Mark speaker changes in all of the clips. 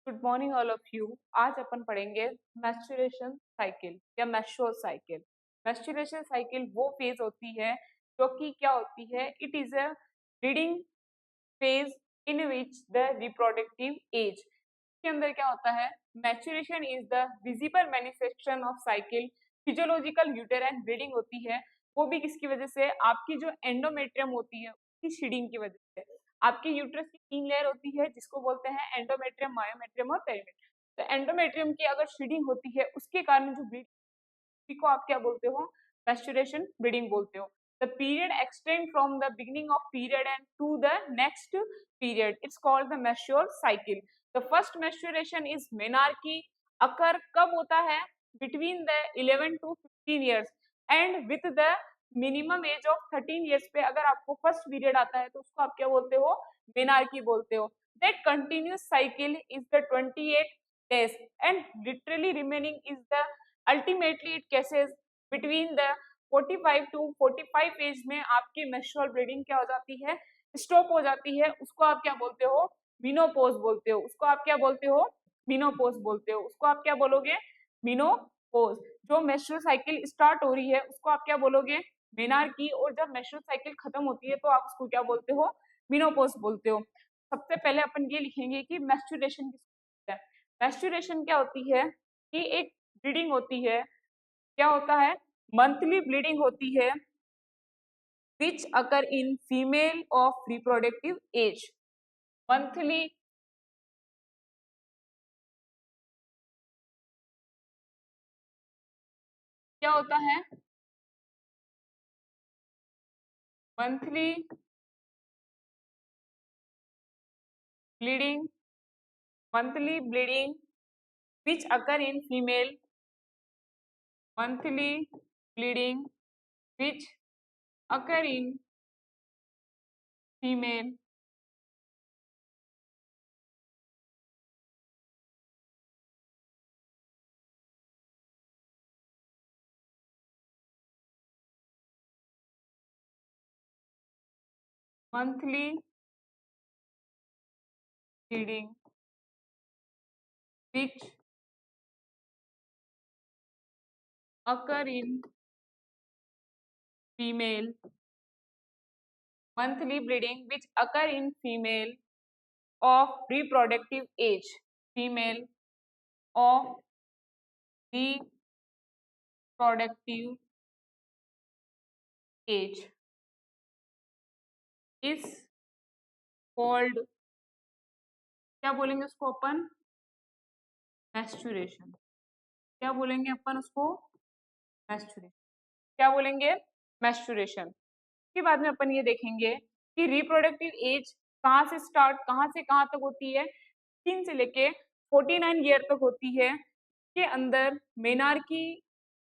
Speaker 1: Good morning all of you. आज अपन पढ़ेंगे मैस्चुरेशन cycle या मैस्योर साइकिल। मैस्चुरेशन साइकिल वो फेज होती है जो कि क्या होती है, it is a breeding phase in which the reproductive age के अंदर क्या होता है, maturation is the visible manifestation of cycle. Physiological uterine breeding होती है, वो भी किसकी वजह से, आपकी जो एंडोमेट्रियम होती है उसकी शीडिंग की वजह से। आपके यूट्रस की 3 लेयर होती है जिसको बोलते हैं एंडोमेट्रियम, मायोमेट्रियम और पेरीमेट्रियम। तो एंडोमेट्रियम की अगर शीडिंग होती है उसके कारण जो ब्रीडिंग को आप क्या बोलते हो, मैच्योरेशन ब्रीडिंग बोलते हो। The period extend from the beginning of period and to the next period. It's called the mature cycle. The first maturation is menarche. occur कब होता है, between the 11 to 15 years and with the minimum age of 13 years पे अगर आपको first period आता है तो उसको आप क्या बोलते हो, मेनार्की बोलते हो। That continuous cycle is the 28 days and literally remaining is the ultimately it cases between the 45 to 45 age में आपकी मेंस्ट्रुअल ब्लीडिंग क्या हो जाती है, स्टॉप हो जाती है। उसको आप क्या बोलते हो, मेनोपॉज बोलते हो। उसको आप क्या बोलते हो, मेनोपॉज बोलते हो। उसको आप क्या बोलोगे, मेनोपॉज। जो मेंस्ट्रुअल साइकिल स्टार्ट हो रही है उसको आप क्या बोलोगे, मेनार्की। और जब मेंस्ट्रुअल साइकिल खत्म होती है तो आप उसको क्या बोलते हो, मेनोपॉज बोलते हो। सबसे पहले अपन ये लिखेंगे कि मेंस्ट्रुएशन किसको होता है। मेंस्ट्रुएशन क्या होती है कि एक ब्लीडिंग होती है, क्या होता है, मंथली ब्लीडिंग होती है which occur in female of reproductive age. Monthly क्या होता है, monthly bleeding, monthly bleeding which occur in female, monthly bleeding which occur in female monthly bleeding which occur in female, monthly bleeding which occur in female of reproductive age, female of reproductive age is called, क्या बोलेंगे उसको अपन, मैस्चुरेशन। क्या बोलेंगे अपन उसको, मैस्चुरेशन। क्या बोलेंगे, मैस्चुरेशन। के बाद में अपन ये देखेंगे कि रिप्रोडक्टिव एज कहाँ से स्टार्ट, कहाँ से कहाँ तक होती है, 3 से लेके 49 ईयर तक होती है। के अंदर मेनार्की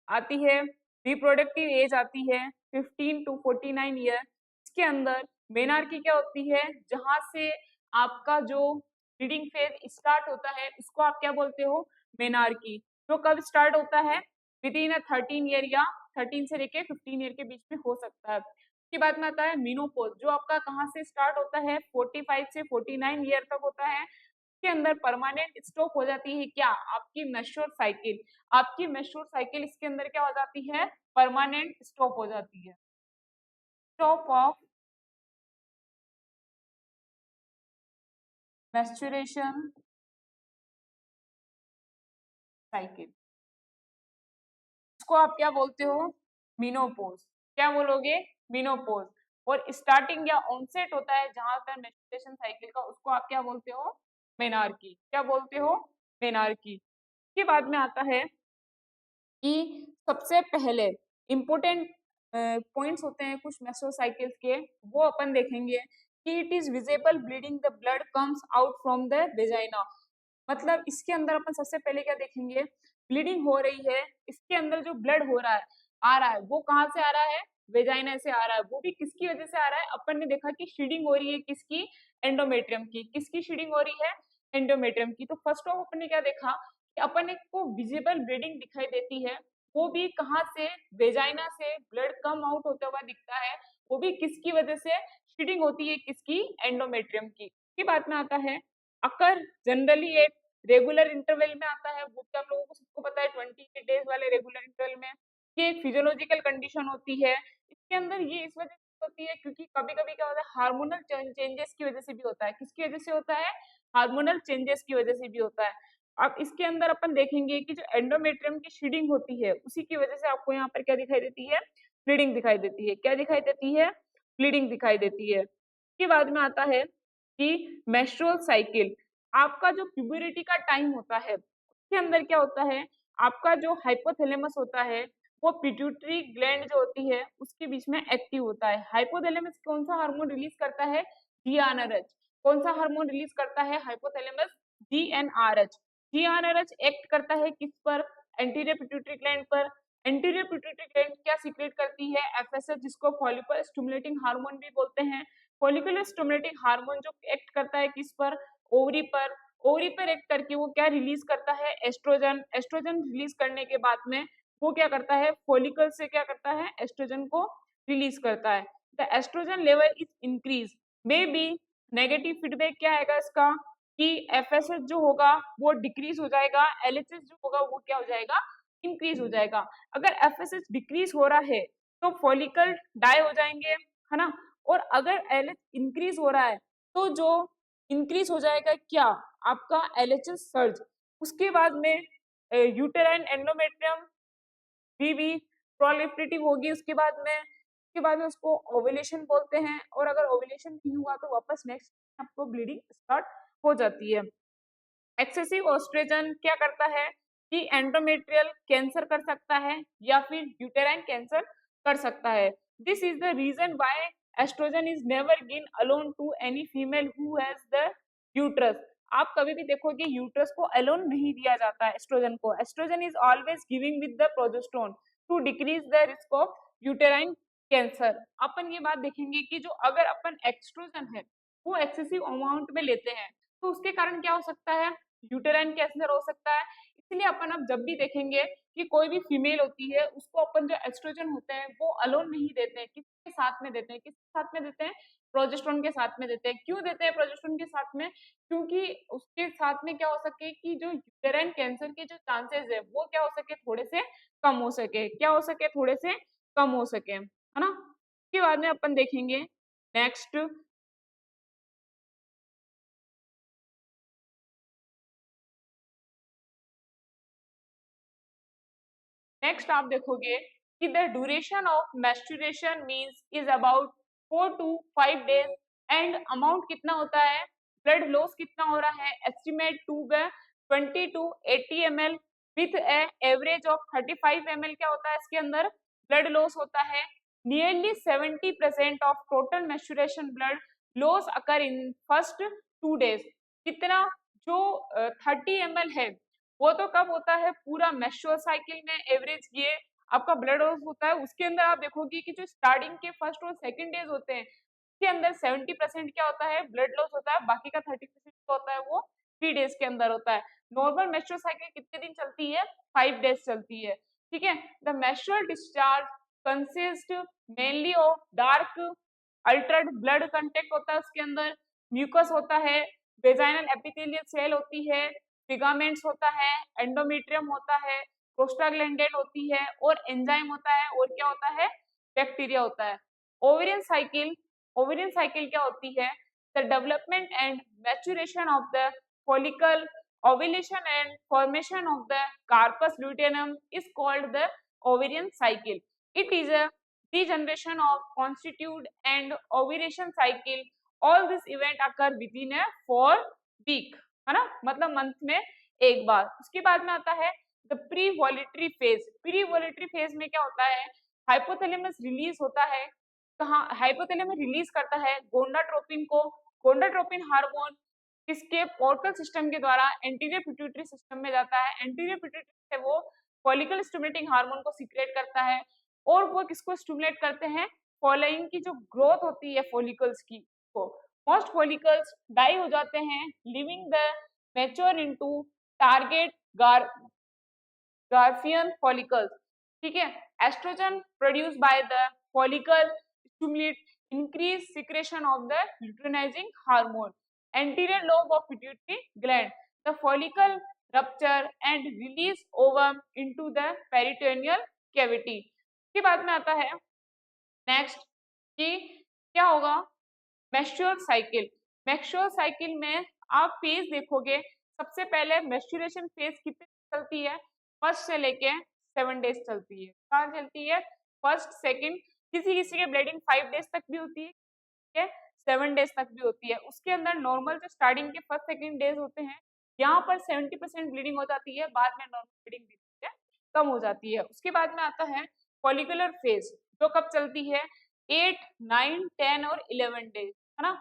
Speaker 1: आती है, रिप्रोडक्टिव एज आती है 15 टू 49 ईयर। इसके अंदर मेनार्की क्या होती है, जहां से आपका जो ब्रीडिंग फेज स्टार्ट होता है उसको आप क्या बोलते हो, मेनार्की। जो कब स्टार्ट होता है, विद इन 13 ईयर या 13 से लेके 15 ईयर के बीच में हो सकता है। उसके बाद में आता है मेनोपॉज, जो आपका कहाँ से स्टार्ट होता है, 45 से 49 ईयर तक होता है। के अंदर परमानेंट स्टॉप हो जाती है क्या, आपकी मेच्योर साइकिल। आपकी मेच्योर साइकिल इसके अंदर क्या हो जाती है, परमानेंट स्टॉप हो जाती है, स्टॉप ऑफ मैस्चुरेशन साइकिल। इसको आप क्या बोलते हो, मेनोपॉज। क्या बोलोगे, मेनोपॉज। और स्टार्टिंग या ऑनसेट होता है जहां पर मेंस्ट्रुएशन साइकिल का, उसको आप क्या बोलते हो, मेनार्की। क्या बोलते हो, मेनार्की। के बाद में आता है कि सबसे पहले इम्पोर्टेंट पॉइंट्स होते हैं कुछ मेसोसाइकिल्स के, वो अपन देखेंगे कि it is visible bleeding, the blood comes out from the vagina. मतलब इसके अंदर अपन सबसे पहले क्या देखेंगे, ब्लीडिंग हो रही है, इसके अंदर जो ब्लड हो रहा है, आ रहा है, वो कहाँ से आ रहा है, वेजाइना से आ रहा है। वो भी किसकी वजह से आ रहा है, अपन ने देखा कि शीडिंग हो रही है किसकी, एंडोमेट्रियम की। किसकी शीडिंग हो रही है, एंडोमेट्रियम की। तो फर्स्ट ऑफ अपन ने क्या देखा कि अपन को विजिबल ब्लीडिंग दिखाई देती है, वो भी कहाँ से, वेजाइना से ब्लड कम आउट होता हुआ दिखता है। वो भी किसकी वजह से, शीडिंग होती है किसकी, एंडोमेट्रियम की। बाद में आता है अकर जनरली एट रेगुलर इंटरवल में आता है, वो तो हम लोगों को सबको पता है 28 डेज वाले रेगुलर इंटरवल में। ये एक फिजियोलॉजिकल कंडीशन होती है। इसके अंदर ये इस वजह से होती है क्योंकि कभी कभी क्या होता है, हार्मोनल चेंजेस की वजह से भी होता है। किसकी वजह से होता है? हार्मोनल चेंजेस की वजह से भी होता है। अब इसके अंदर अपन देखेंगे कि जो एंडोमेट्रियम की शीडिंग होती है उसी की वजह से आपको यहाँ पर क्या दिखाई देती है? ब्लीडिंग दिखाई देती है। क्या दिखाई देती है? ब्लीडिंग दिखाई देती है। इसके बाद में आता है कि मेंस्ट्रुअल साइकिल। आपका जो प्यूबरिटी का टाइम होता है उसके अंदर क्या होता है, आपका जो हाइपोथैलेमस होता है वो पिट्यूटरी ग्लैंड जो होती है उसके बीच में एक्टिव होता है। हाइपोथैलेमस कौन सा हार्मोन रिलीज करता है? जीएनआरएच। कौन सा हार्मोन रिलीज करता है हाइपोथैलेमस? जीएनआरएच। जीएनआरएच एक्ट करता है किस पर? एंटीरियर पिट्यूटरी ग्लैंड पर। एंटीरियर पिट्यूटरी ग्लैंड क्या सीक्रेट करती है? एफएसएच, जिसको फॉलिकल स्टिमुलेटिंग हार्मोन भी बोलते हैं। फॉलिकुलर स्टिमुलेटिंग हार्मोन जो एक्ट करता है किस पर? ओवरी पर। ओवरी पर एक्ट करके वो क्या रिलीज करता है? एस्ट्रोजन। एस्ट्रोजन रिलीज करने के बाद में वो क्या करता है? फॉलिकल से क्या करता है? एस्ट्रोजन को रिलीज करता है। The estrogen level is increase. Maybe negative feedback क्या आएगा इसका कि एफएसएच जो होगा वो डिक्रीज हो जाएगा, एलएचएस जो होगा वो क्या हो जाएगा? इंक्रीज हो जाएगा। अगर एफएसएच डिक्रीज हो रहा है तो फॉलिकल डाई हो जाएंगे, है ना। और अगर एलएच इंक्रीज हो रहा है तो जो इंक्रीज हो जाएगा क्या? आपका एलएचएस सर्ज। उसके बाद में यूटेराइन एंडोमेट्रियम भी प्रोलिफरेटिव होगी। उसके बाद में उसको ओव्यूलेशन बोलते हैं। और अगर ओव्यूलेशन नहीं हुआ तो वापस नेक्स्ट आपको ब्लीडिंग स्टार्ट हो जाती है। एक्सेसिव ऑस्ट्रोजन क्या करता है कि एंडोमेट्रियल कैंसर कर सकता है या फिर यूटेराइन कैंसर कर सकता है। This is the reason why estrogen is never given alone to any female who has the uterus. आप कभी भी देखोगे यूट्रस को अलोन नहीं दिया जाता है एस्ट्रोजन को। Estrogen is always giving with the progesterone to decrease the risk of uterine cancer. अपन ये बात देखेंगे कि जो अगर अपन एस्ट्रोजन है वो एक्सेसिव अमाउंट में लेते हैं तो उसके कारण क्या हो सकता है? यूटेराइन कैंसर हो सकता है। इसलिए अपन अब जब भी देखेंगे कि कोई भी फीमेल होती है उसको अपन जो एस्ट्रोजन होते हैं वो अलोन नहीं देते हैं, किसके साथ में देते हैं? किसके साथ में देते हैं? प्रोजेस्टेरोन के साथ में देते हैं। क्यों देते हैं प्रोजेस्टेरोन के साथ में? क्योंकि उसके साथ में क्या हो सके कि जो यूटेराइन कैंसर के जो चांसेस है वो क्या हो सके? थोड़े से कम हो सके। क्या हो सके? थोड़े से कम हो सके, है ना। उसके बाद में अपन देखेंगे नेक्स्ट। नेक्स्ट आप देखोगे कि the duration of menstruation means is about 4 to 5 days। And amount कितना होता है? ब्लड लॉस कितना हो रहा है? एस्टिमेट टू ब 20 to 80 ml with average of 35 ml। क्या होता है इसके अंदर? ब्लड लॉस होता है। Nearly 70% of total menstruation blood loss occur in first 2 days। कितना? जो 30 ml है वो तो कब होता है? पूरा मेंस्ट्रुअल साइकिल में एवरेज ये आपका ब्लड लॉस होता है। उसके अंदर आप देखोगे कि जो स्टार्टिंग के फर्स्ट और सेकंड डेज होते हैं उसके अंदर 70% क्या होता है? ब्लड लॉस होता है। बाकी का 30% होता है वो 3 days के अंदर होता है। नॉर्मल मेंस्ट्रुअल साइकिल कितने दिन चलती है? 5 days चलती है। ठीक है। The menstrual discharge consist mainly of dark altered blood contact होता है। उसके अंदर म्यूकस होता है, वेजाइनल एपिथेलियल सेल होती है, लिगामेंट्स होता है, एंडोमेट्रियम होता है, प्रोस्टाग्लैंडिन होती है और एंजाइम होता है। और क्या होता है? बैक्टीरिया होता है। Ovarian cycle. ओवेरियन साइकिल क्या होती है? The development and maturation of the follicle, ovulation and formation of the corpus luteum is called the ovarian cycle. It is a degeneration of constitute and ovulation cycle. All this event occur within a 4 week, है ना, मतलब month में एक बार। उसके बाद में आता है the pre ovulatory phase. Pre ovulatory phase में क्या होता है? हाइपोथैलेमस रिलीज होता है। कहाँ हाइपोथैलेमस रिलीज करता है? गोनाडोट्रोपिन को। गोनाडोट्रोपिन हार्मोन किसके? पोर्टल सिस्टम के द्वारा एंटीरियर पिट्यूटरी सिस्टम में जाता है। एंटीरियर पिट्यूटरी से वो फॉलिकल स्टिमुलेटिंग हार्मोन को सीक्रेट करता है। और वो किसको स्टिमुलेट करते हैं? फॉलोइंग की जो ग्रोथ होती है फॉलिकल्स की को। मोस्ट फॉलिकल्स डाई हो जाते हैं living the mature into target Graafian follicles. ठीक है। Estrogen produce by the follicle stimulate increase secretion of the luteinizing hormone. Anterior lobe of pituitary gland. the follicle rupture and release ovum into the peritoneal cavity. इसके बाद में आता है next कि क्या होगा, मेस्चुरल साइकिल। मेस्चुरल साइकिल में आप फेज देखोगे, सबसे पहले मेस्चुरेशन फेज कितने चलती है, फर्स्ट से लेके 7 डेज चलती है। कहाँ चलती है, फर्स्ट सेकंड, किसी किसी के ब्लीडिंग 5 डेज तक भी होती है, 7 डेज तक भी होती है। उसके अंदर नॉर्मल जो स्टार्टिंग के फर्स्ट सेकंड डेज होते हैं, यहाँ पर 70% ब्लीडिंग हो जाती है, बाद में नॉर्मल ब्लीडिंग धीरे कम हो जाती है। उसके बाद में आता है फॉलिकुलर फेज, जो कब चलती है, 8, 9, 10 और 11 डेज, है ना।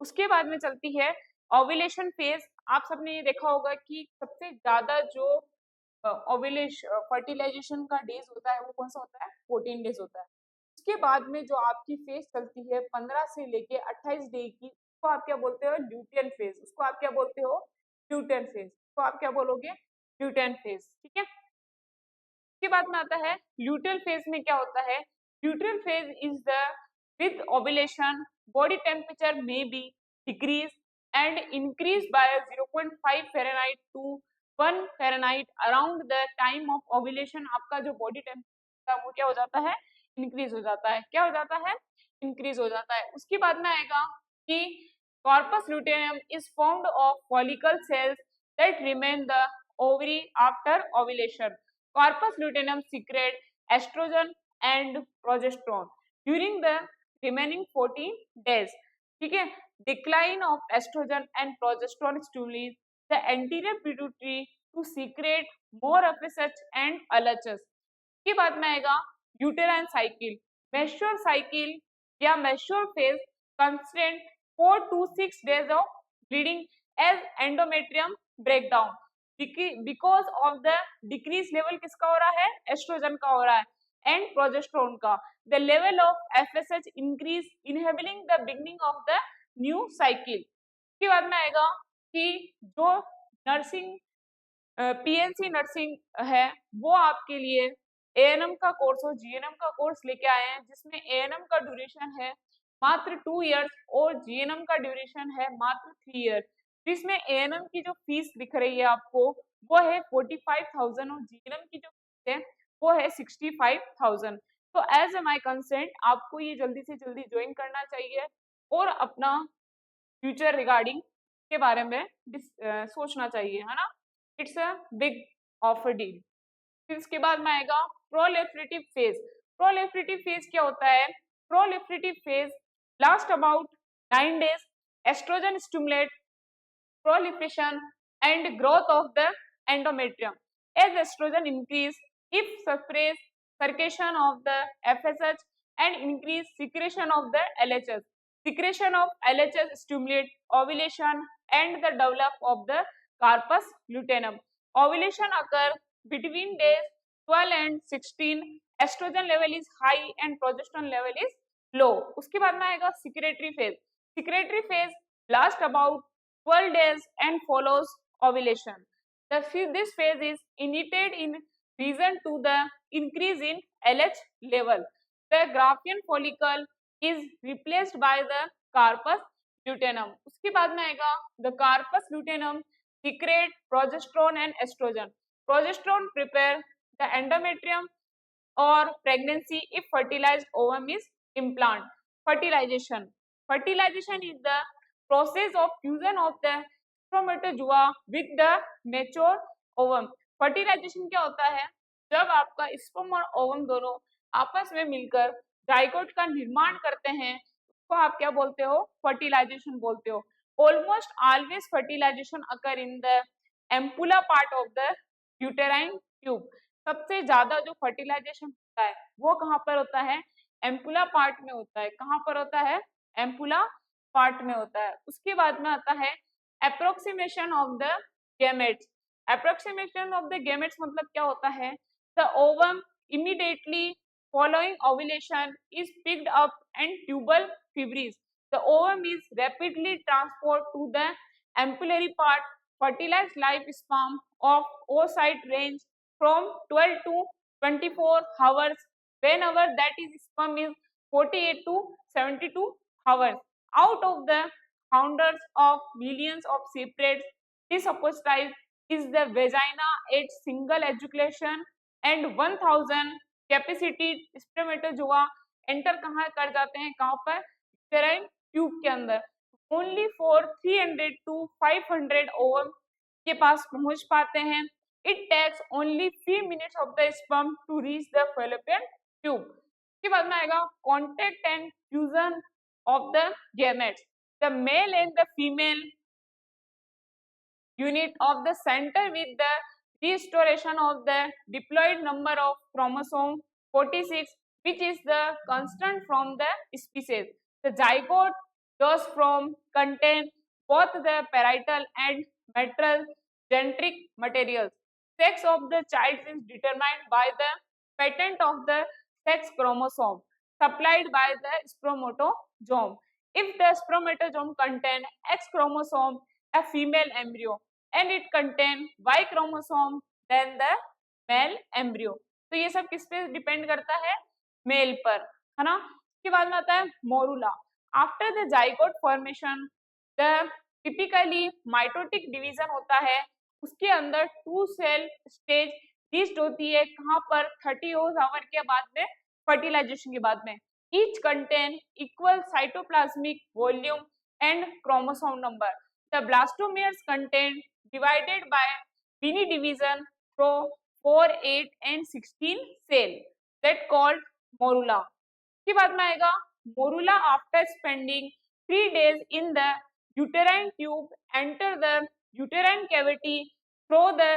Speaker 1: उसके बाद में चलती है ओव्यूलेशन फेज। आप सबने ये देखा होगा कि सबसे ज्यादा जो फर्टिलाइजेशन का डेज होता है वो कौन सा होता है, 14 डेज होता है। उसके बाद में जो आपकी फेज चलती है 15 से लेके 28 डे की, उसको आप क्या बोलते हो, ल्यूटियन फेज। उसको आप क्या बोलते हो, ल्यूटियन फेज। उसको आप क्या बोलोगे, ल्यूटियन फेज, ठीक है। उसके बाद में आता है ल्यूटियल फेज में क्या होता है, luteal phase is the with ovulation body temperature में be decrease and increase by 0.5 Fahrenheit to 1 Fahrenheit around the time of ovulation. आपका जो बॉडी टेम्परेचर वो क्या हो जाता है, इंक्रीज हो जाता है। क्या हो जाता है, इंक्रीज हो जाता है। उसके बाद में आएगा कि corpus luteum is formed of follicle cells that remain the ovary after ovulation. Corpus luteum secrete estrogen and progesterone during the remaining 14 days. ठीक है, decline of estrogen and progesterone stimulates the anterior pituitary to secrete more FSH and LHS. के बाद में आएगा uterine cycle, menstrual cycle या menstrual phase constant 4 to 6 days of bleeding as endometrium breakdown. Because of the decrease level किसका हो रहा है, estrogen का हो रहा है एंड प्रोजेस्टेरोन का। The level of FSH increase inhibiting the beginning of the new cycle. इसके बाद में आएगा कि जो नर्सिंग पीएनसी नर्सिंग है वो आपके लिए एएनएम का कोर्स और जीएनएम का कोर्स लेके आए हैं, जिसमें एएनएम का ड्यूरेशन है मात्र 2 इयर्स और जीएनएम का ड्यूरेशन है मात्र 3 ईयर। जिसमें एएनएम की जो फीस दिख रही है आपको वो है 45,000 और जीएनएम की जो फीस है वो है 65,000। तो एज ए माई कंसेंट आपको ये जल्दी से जल्दी ज्वाइन करना चाहिए और अपना फ्यूचर रिगार्डिंग के बारे में सोचना चाहिए, है ना। It's a big offer deal. फिर इसके बाद में आएगा प्रोलिफरेटिव फेज। प्रोलिफरेटिव फेज क्या होता है, proliferative phase last about 9 days. Estrogen stimulate proliferation and growth of the endometrium. As estrogen increase, if suppress circulation of the FSH and increase secretion of the LHS. Secretion of LHS stimulate ovulation and the develop of the corpus luteum. Ovulation occur between days 12 and 16. Estrogen level is high and progesterone level is low. उसके बाद में आएगा secretory phase. Secretory phase last about 12 days and follows ovulation. This phase is initiated in reason to the increase in LH level. The Graafian follicle is replaced by the corpus luteum. उसके बाद में आएगा the corpus luteum secrete progesterone and estrogen. Progesterone prepare the endometrium or pregnancy if fertilized ovum is implant. Fertilization. Fertilization is the process of fusion of the spermatozoa with the mature ovum. Fertilisation क्या होता है, जब आपका sperm और ovum दोनों आपस में मिलकर जाइगोट का निर्माण करते हैं उसको आप क्या बोलते हो, फर्टिलाइजेशन बोलते हो। Almost always fertilisation occur in the ampulla part of the uterine tube. सबसे ज्यादा जो फर्टिलाइजेशन होता है वो कहाँ पर होता है, एम्पुला पार्ट में होता है। कहाँ पर होता है, एम्पुला पार्ट में होता है। उसके बाद में आता है approximation of the gametes. Approximation of the gametes मतलब क्या होता है, the ovum immediately following ovulation is picked up and tubal fibres. The ovum is rapidly transported to the ampullary part. Fertilized live sperm of oocyte range from 12 to 24 hours. Whenever that is sperm is 48 to 72 hours. Out of the hundreds of millions of separate This apostyle is the vagina at single ejaculation and 1000 capacity spermatozoa enter कहाँ कर जाते हैं, कहाँ पर, uterine tube के अंदर। Only for 300 to 500 ovum के पास पहुंच पाते हैं। It takes only few minutes of the sperm to reach the fallopian tube। इसके बाद में आएगा contact and fusion of the gametes. The male and the female unit of the center with the restoration of the diploid number of chromosome 46, which is the constant from the species. The zygote thus from contain both the parietal and mitral genetic materials. Sex of the child is determined by the patent of the sex chromosome supplied by the spermatosome. If the spermatosome contain X chromosome, a female embryo, and it contain Y chromosome, then the male embryo। तो ये सब किस पे depend करता है, mail पर, है ना। इसके बाद में आता है morula. After the zygote formation the typically mitotic division होता है, उसके अंदर 2 सेल स्टेज रीच्ड होती है, कहाँ पर, 30 आवर के बाद में, फर्टिलाइजेशन के बाद में। Each contain equal cytoplasmic volume and chromosome number. The blastomeres contain divided by mini division through 4, 8 and 16 cell that called morula। इसके बाद में आएगा morula after spending 3 days in the uterine tube enter the uterine cavity through the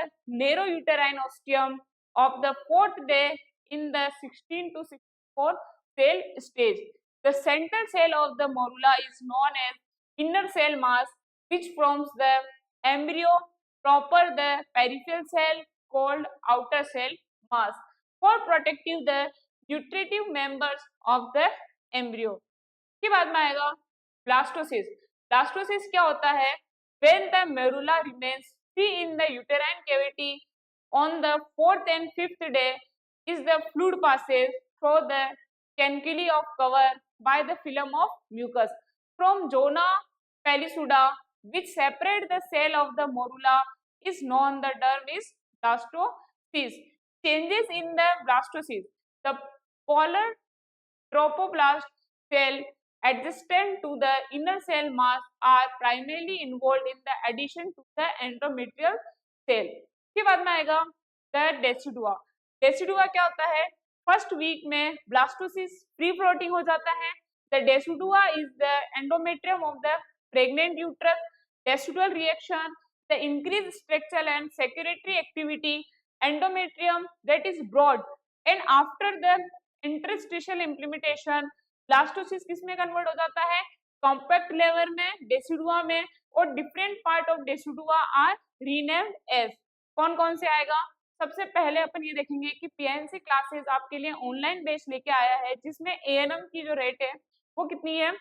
Speaker 1: narrow uterine ostium of the 4th day in the 16 to 64 cell stage। The central cell of the morula is known as inner cell mass, which forms the embryo proper, the peripheral cell called outer cell mass for protective the nutritive members of the embryo। इसके बाद में आएगा blastocyst. Blastocyst क्या होता है, when the morula remains free in the uterine cavity on the 4th and 5th day is the fluid passes through the caniculi of cover by the film of mucus from zona pellucida, which separate the cell of the morula is known the term is blastocyst। Changes in the blastocyst, the polar trophoblast cell adjacent to the inner cell mass are primarily involved in the addition to the endometrial cell। इसके बाद में आएगा the decidua। decidua क्या होता है, first week में blastocyst free floating हो जाता है। The decidua is the endometrium of the pregnant uterus। Decidual reaction, the increased structural and secretory activity, endometrium that is broad, and after the interstitial implementation, blastocyst किसमें convert हो जाता है, compact level में, decidua में, और different part of decidua are renamed as. कौन कौन से आएगा, सबसे पहले अपन ये देखेंगे कि पीएनसी क्लासेस आपके लिए ऑनलाइन बेस लेके आया है, जिसमें एएनएम की जो रेट है वो कितनी है,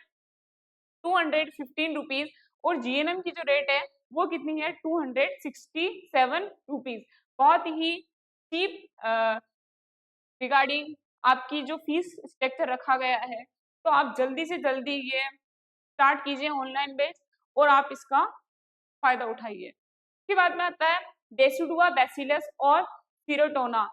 Speaker 1: 215 रुपीज, और जीएनएम की जो रेट है वो कितनी है, 267 रुपीज। बहुत ही चीप रिगार्डिंग आपकी जो फीस स्ट्रक्चर रखा गया है, तो आप जल्दी से जल्दी ये स्टार्ट कीजिए ऑनलाइन बेस और आप इसका फायदा उठाइए। इसके बाद में आता है डेसिडुआ बैसिलस और सीरोटोना।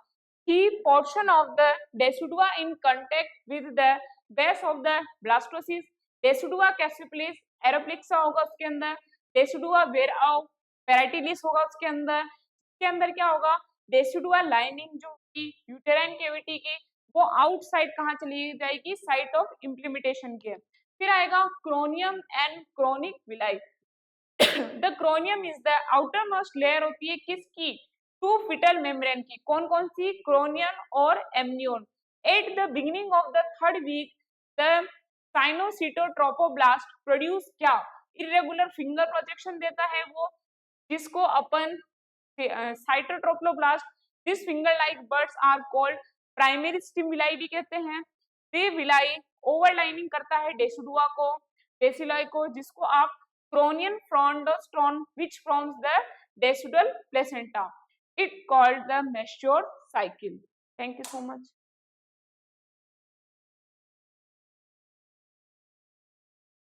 Speaker 1: की portion of the decidua in contact with the base of the blastocyst. Decidua capsularis एरोप्लिक्सा होगा उसके अंदर, डेसिडुआ वेराउ पेराइटिलिस होगा उसके अंदर। इसके अंदर क्या होगा, डेसिडुआ लाइनिंग जो की यूटेराइन कैविटी की वो आउटसाइड कहाँ चली जाएगी, साइट ऑफ इम्प्लीमेंटेशन के। फिर आएगा क्रोनियम and chronic villi. The क्रोनियम is the outer most layer होती है किसकी, टू फिटल मेम्ब्रेन की। कौन कौन सी, क्रोनियन और amnion. At the beginning of the 3rd week the syncytiotrophoblast produce क्या, इरेगुलर फिंगर प्रोजेक्शन देता है वो, जिसको अपन cytotrophoblast. This finger like buds are called primary stem villi भी कहते हैं। ये विलाई ओवरलाइनिंग करता है डेसिडुआ को, डेसिलाई को, जिसको आप क्रोनियन फ्रॉन्डोस्टोन which forms the decidual placenta. It called the Masur cycle. Thank you so much.